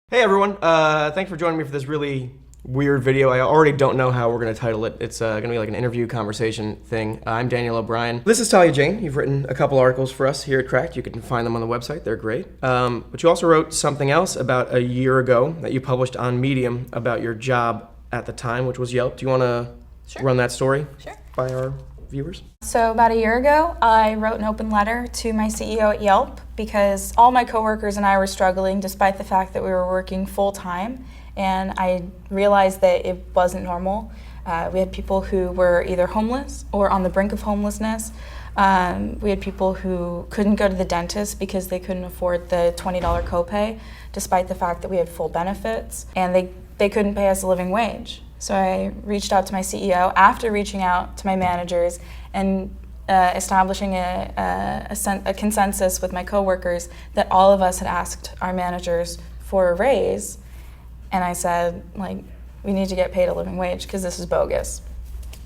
Hey everyone, thanks for joining me for this really weird video. I already don't know how we're going to title it. It's going to be like an interview conversation thing. I'm Daniel O'Brien. This is Talia Jane. You've written a couple articles for us here at Cracked. You can find them on the website. They're great. But you also wrote something else about a year ago that you published on Medium about your job at the time, which was Yelp. Do you want to run that story by our viewers? So about a year ago, I wrote an open letter to my CEO at Yelp because all my coworkers and I were struggling despite the fact that we were working full-time, and I realized that it wasn't normal. We had people who were either homeless or on the brink of homelessness. We had people who couldn't go to the dentist because they couldn't afford the $20 copay, despite the fact that we had full benefits, and they couldn't pay us a living wage. So I reached out to my CEO after reaching out to my managers and establishing a consensus with my coworkers that all of us had asked our managers for a raise. And I said, we need to get paid a living wage because this is bogus.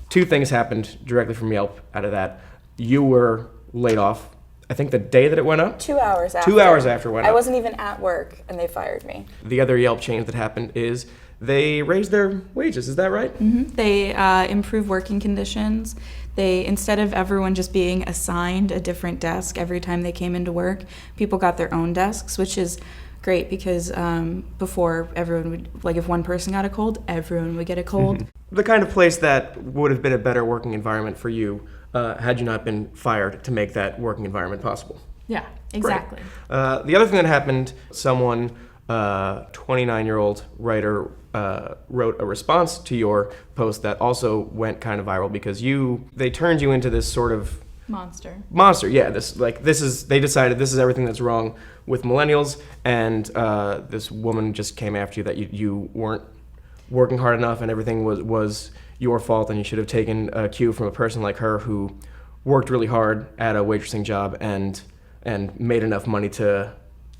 Two things happened directly from Yelp out of that. You were laid off, I think the day that it went up? 2 hours after. 2 hours after it went up. I wasn't even at work and they fired me. The other Yelp change that happened is they raised their wages, is that right? Mm-hmm. They improved working conditions. They, instead of everyone just being assigned a different desk every time they came into work, people got their own desks, which is great because before everyone would, if one person got a cold, everyone would get a cold. Mm-hmm. The kind of place that would have been a better working environment for you had you not been fired to make that working environment possible. Yeah, exactly. The other thing that happened, someone, 29-year-old writer, wrote a response to your post that also went kind of viral because they turned you into this sort of monster. Yeah, they decided this is everything that's wrong with millennials, and this woman just came after you that you weren't working hard enough and everything was your fault, and you should have taken a cue from a person like her who worked really hard at a waitressing job and made enough money to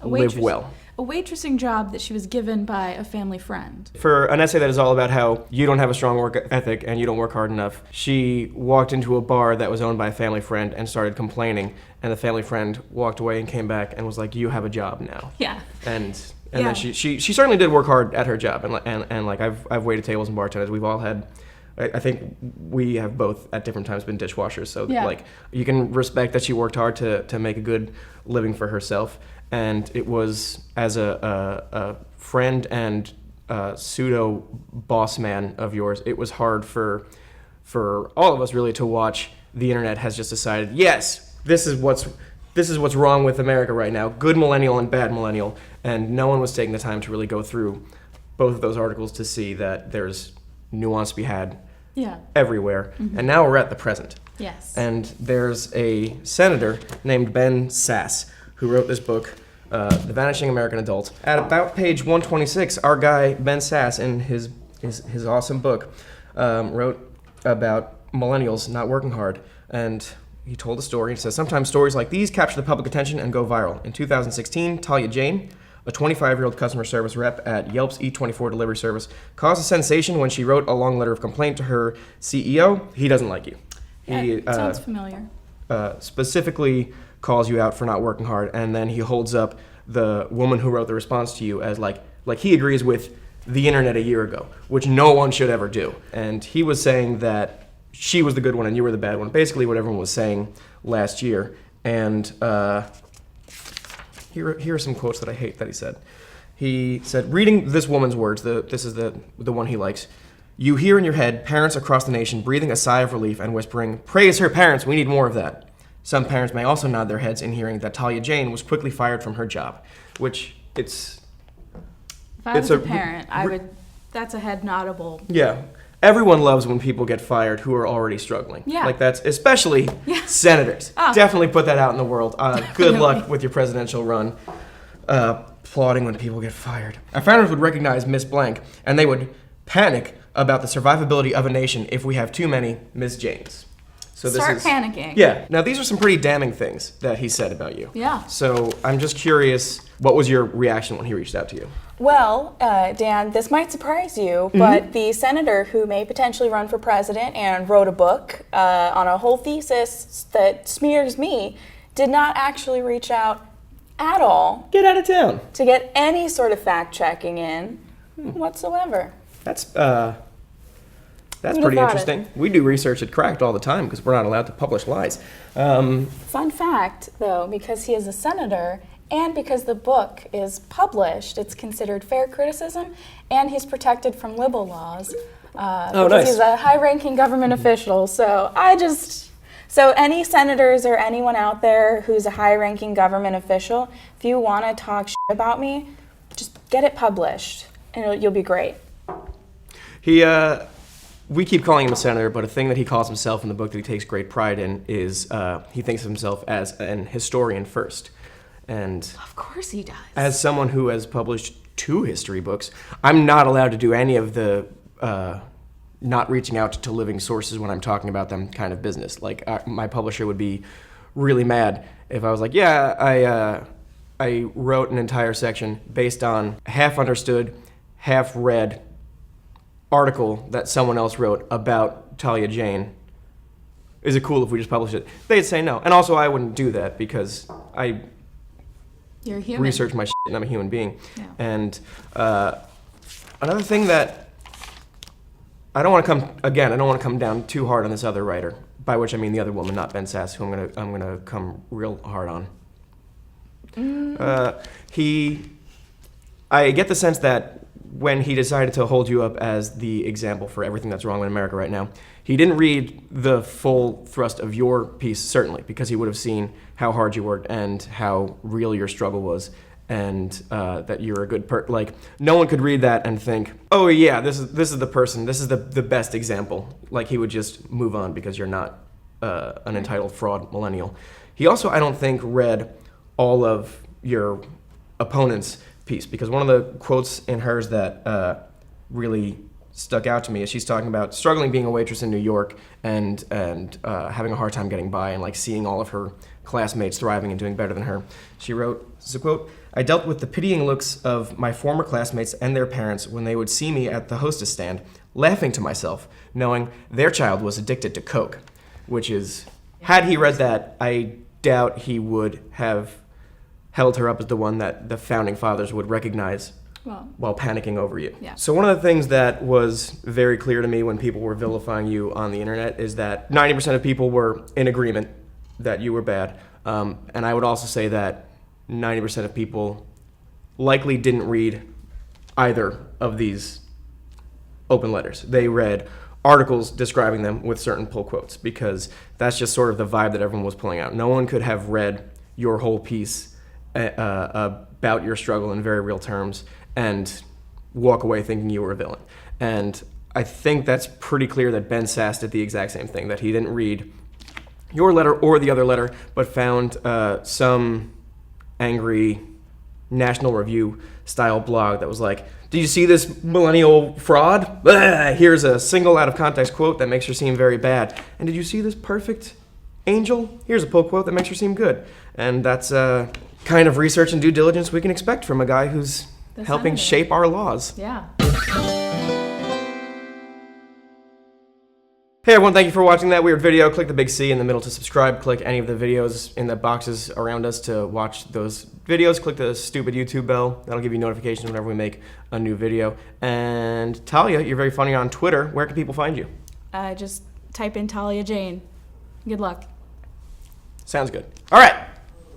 live well. A waitressing job that she was given by a family friend. For an essay that is all about how you don't have a strong work ethic and you don't work hard enough, she walked into a bar that was owned by a family friend and started complaining, and the family friend walked away and came back and was like, "You have a job now." Yeah. And then she certainly did work hard at her job, and I've waited tables and bartenders. We've all had, I think we have both at different times been dishwashers, so you can respect that she worked hard to make a good living for herself. And it was as a friend and pseudo boss man of yours, it was hard for all of us really to watch. The internet has just decided, yes, this is what's wrong with America right now, good millennial and bad millennial, and no one was taking the time to really go through both of those articles to see that there's nuance to be had everywhere. Mm-hmm. And now we're at the present. Yes. And there's a senator named Ben Sasse who wrote this book, The Vanishing American Adult. At about page 126, our guy, Ben Sasse, in his awesome book, wrote about millennials not working hard. And he told a story. He says, "Sometimes stories like these capture the public attention and go viral. In 2016, Talia Jane, a 25-year-old customer service rep at Yelp's E24 delivery service, caused a sensation when she wrote a long letter of complaint to her CEO. He doesn't like you. He sounds familiar. Specifically calls you out for not working hard, and then he holds up the woman who wrote the response to you as like he agrees with the internet a year ago, which no one should ever do. And he was saying that she was the good one and you were the bad one, basically what everyone was saying last year. And here are some quotes that I hate that he said. He said, reading this woman's words, this is the one he likes, "You hear in your head parents across the nation breathing a sigh of relief and whispering, 'Praise her parents, we need more of that.' Some parents may also nod their heads in hearing that Talia Jane was quickly fired from her job," which if I was a parent, that's a head noddable. Yeah. Everyone loves when people get fired who are already struggling. Yeah. That's especially senators. Oh. Definitely put that out in the world. Good luck with your presidential run. Applauding when people get fired. Our founders would recognize Miss Blank, and they would panic about the survivability of a nation if we have too many Miss Janes. So Start panicking. Yeah. Now, these are some pretty damning things that he said about you. Yeah. So I'm just curious, what was your reaction when he reached out to you? Well, Dan, this might surprise you, but the senator who may potentially run for president and wrote a book on a whole thesis that smears me did not actually reach out at all Get out of town. to get any sort of fact checking in whatsoever. That's Who'd have pretty thought interesting. We do research at Cracked all the time because we're not allowed to publish lies. Fun fact, though, because he is a senator and because the book is published, it's considered fair criticism, and he's protected from libel laws because nice. he's a high-ranking government official. So so any senators or anyone out there who's a high-ranking government official, if you want to talk shit about me, just get it published, and you'll be great. We keep calling him a senator, but a thing that he calls himself in the book that he takes great pride in is he thinks of himself as an historian first. And Of course he does. as someone who has published 2 history books, I'm not allowed to do any of the not reaching out to living sources when I'm talking about them kind of business. Like, my publisher would be really mad if I was like, yeah, I wrote an entire section based on half understood, half read article that someone else wrote about Talia Jane. Is it cool if we just publish it? They'd say no. And also, I wouldn't do that because You're a human. research my shit and I'm a human being. Yeah. And another thing that I don't want to come down too hard on this other writer, by which I mean the other woman, not Ben Sass, who I'm gonna come real hard on. I get the sense that when he decided to hold you up as the example for everything that's wrong in America right now, he didn't read the full thrust of your piece, certainly, because he would have seen how hard you worked and how real your struggle was, and that you're a good like, no one could read that and think, oh yeah, this is the person, this is the best example. Like, he would just move on because you're not an entitled fraud millennial. He also, I don't think, read all of your opponent's piece, because one of the quotes in hers that really stuck out to me is she's talking about struggling being a waitress in New York and having a hard time getting by and like seeing all of her classmates thriving and doing better than her. She wrote, this is a quote, "I dealt with the pitying looks of my former classmates and their parents when they would see me at the hostess stand, laughing to myself, knowing their child was addicted to Coke," which is, had he read that, I doubt he would have held her up as the one that the founding fathers would recognize while panicking over you. Yeah. So one of the things that was very clear to me when people were vilifying you on the internet is that 90% of people were in agreement that you were bad. And I would also say that 90% of people likely didn't read either of these open letters. They read articles describing them with certain pull quotes, because that's just sort of the vibe that everyone was pulling out. No one could have read your whole piece about your struggle in very real terms and walk away thinking you were a villain. And I think that's pretty clear that Ben Sass did the exact same thing, that he didn't read your letter or the other letter, but found some angry National Review style blog that was like, "Do you see this millennial fraud? Blah, here's a single out of context quote that makes her seem very bad. And did you see this perfect angel? Here's a pull quote that makes her seem good." And that's kind of research and due diligence we can expect from a guy who's helping shape our laws. Yeah. Hey everyone, thank you for watching that weird video. Click the big C in the middle to subscribe. Click any of the videos in the boxes around us to watch those videos. Click the stupid YouTube bell. That'll give you notifications whenever we make a new video. And Talia, you're very funny on Twitter. Where can people find you? Just type in Talia Jane. Good luck. Sounds good. All right.